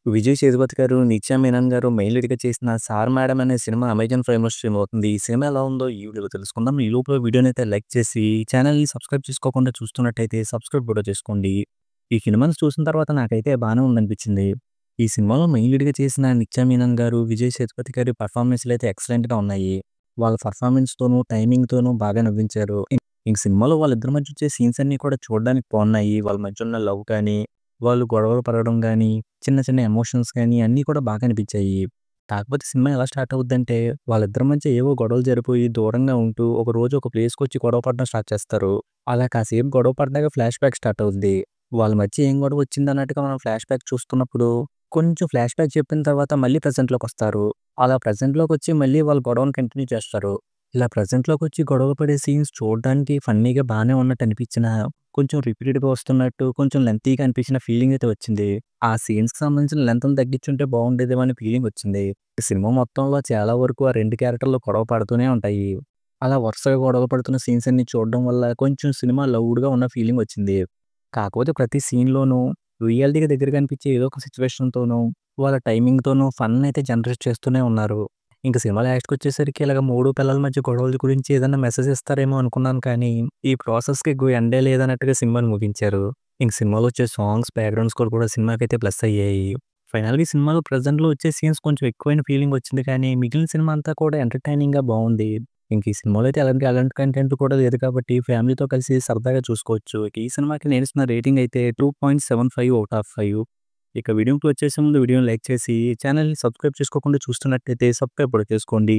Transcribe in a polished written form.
విజయ్ సేతుపతి గారు, నిత్యా మీనన్ గారు మెయిన్ లీడ్‌గా చేసిన 'సార్ మేడం' అనే సినిమా అమెజాన్ ప్రైమ్‌లో స్ట్రీమ్ అవుతుంది. ఈ సినిమా ఎలా ఉందో ఈ వీడియోలో తెలుసుకుందాం. ఈ లోపల వీడియోనైతే లైక్ చేసి, ఛానెల్‌ని సబ్స్క్రైబ్ చేసుకోకుండా చూస్తున్నట్టయితే సబ్స్క్రైబ్ కూడా చేసుకోండి. ఈ సినిమాని చూసిన తర్వాత నాకైతే బానే ఉందనిపించింది. ఈ సినిమాలో మెయిన్ లీడ్‌గా చేసిన నిత్యా మీనన్ గారు, విజయ్ సేతుపతి గారి పెర్ఫార్మన్స్‌లయితే ఎక్సలెంట్‌గా ఉన్నాయి. వాళ్ళ పెర్ఫార్మన్స్‌తోనూ, టైమింగ్‌తోనూ బాగా నవ్వించారు. ఇంక సినిమాలో వాళ్ళిద్దరి మధ్య వచ్చే సీన్స్ అన్నీ కూడా చూడడానికి బాగున్నాయి. వాళ్ళ మధ్య ఉన్న లవ్ కానీ, వాళ్ళు గొడవలు పడడం గానీ, చిన్న చిన్న ఎమోషన్స్ గానీ అన్నీ కూడా బాగా అనిపించాయి. కాకపోతే సినిమా ఎలా స్టార్ట్ అవుద్దంటే, వాళ్ళిద్దరి మధ్య ఏవో గొడవలు జరిపోయి దూరంగా ఉంటూ, ఒకరోజు ఒక ప్లేస్‌కొచ్చి గొడవ పడడం స్టార్ట్ చేస్తారు. అలా కాసేపు గొడవ పడ్డాక ఫ్లాష్ బ్యాక్ స్టార్ట్ అవుద్ది. వాళ్ళ మధ్య ఏం గొడవ వచ్చిందన్నట్టుగా మనం ఫ్లాష్ బ్యాక్ చూస్తున్నప్పుడు, కొంచెం ఫ్లాష్ బ్యాక్ చెప్పిన తర్వాత మళ్ళీ ప్రెజెంట్‌లోకొస్తారు. అలా ప్రెజెంట్‌లోకొచ్చి మళ్ళీ వాళ్ళ గొడవను కంటిన్యూ చేస్తారు. ఇలా ప్రెజెంట్‌లోకొచ్చి గొడవ పడే సీన్స్ చూడడానికి ఫన్నీగా బానే ఉన్నట్టు అనిపించినా, కొంచెం రిపీటెడ్‌గా వస్తున్నట్టు, కొంచెం లెంతీగా అనిపించిన ఫీలింగ్ అయితే వచ్చింది. ఆ సీన్స్‌కి సంబంధించిన లెంత్‌ని తగ్గించుంటే బాగుండేదేమో అనే ఫీలింగ్ వచ్చింది. ఈ సినిమా మొత్తంలో చాలా వరకు ఆ 2 క్యారెక్టర్‌లు గొడవ పడుతూనే ఉంటాయి. అలా వరుసగా గొడవ పడుతున్న సీన్స్ అన్ని చూడడం వల్ల కొంచెం సినిమా లౌడ్‌గా ఉన్న ఫీలింగ్ వచ్చింది. కాకపోతే ప్రతి సీన్‌లోనూ రియాలిటీకి దగ్గరగా అనిపించే ఏదో ఒక సిట్యుయేషన్‌తోనూ, వాళ్ళ టైమింగ్‌తోనూ ఫన్ అయితే జనరేట్ చేస్తూనే ఉన్నారు. ఇంక సినిమా లాస్ట్‌కొచ్చేసరికి ఇలాగ 3 పిల్లల మధ్య గొడవల గురించి ఏదన్నా మెసేజ్ ఇస్తారేమో అనుకున్నాను కానీ, ఈ ప్రాసెస్‌కి ఎండే లేదన్నట్టుగా సినిమాని ముగించారు. ఇంక సినిమాలో వచ్చే సాంగ్స్, బ్యాక్‌గ్రౌండ్ స్కోర్ కూడా సినిమాకైతే ప్లస్ అయ్యాయి. ఫైనల్‌గా ఈ సినిమాలో ప్రెజెంట్‌లో వచ్చే సీన్స్ కొంచెం ఎక్కువైన ఫీలింగ్ వచ్చింది కానీ, మిగిలిన సినిమా అంతా కూడా ఎంటర్‌టైనింగ్‌గా బావుంది. ఇంక ఈ సినిమాలో అయితే ఎలాంటి కంటెంట్ కూడా లేదు కాబట్టి ఫ్యామిలీతో కలిసి సరదాగా చూసుకోవచ్చు. ఇక ఈ సినిమాకి నేనిస్తున్న రేటింగ్ అయితే 2.75 ఔట్ ఆఫ్ 5. ఇక వీడియోకి వచ్చేసే ముందు వీడియోని లైక్ చేసి, ఛానెల్‌ని సబ్స్క్రైబ్ చేసుకోకుండా చూస్తున్నట్టయితే సబ్స్క్రైబ్ కూడా చేసుకోండి.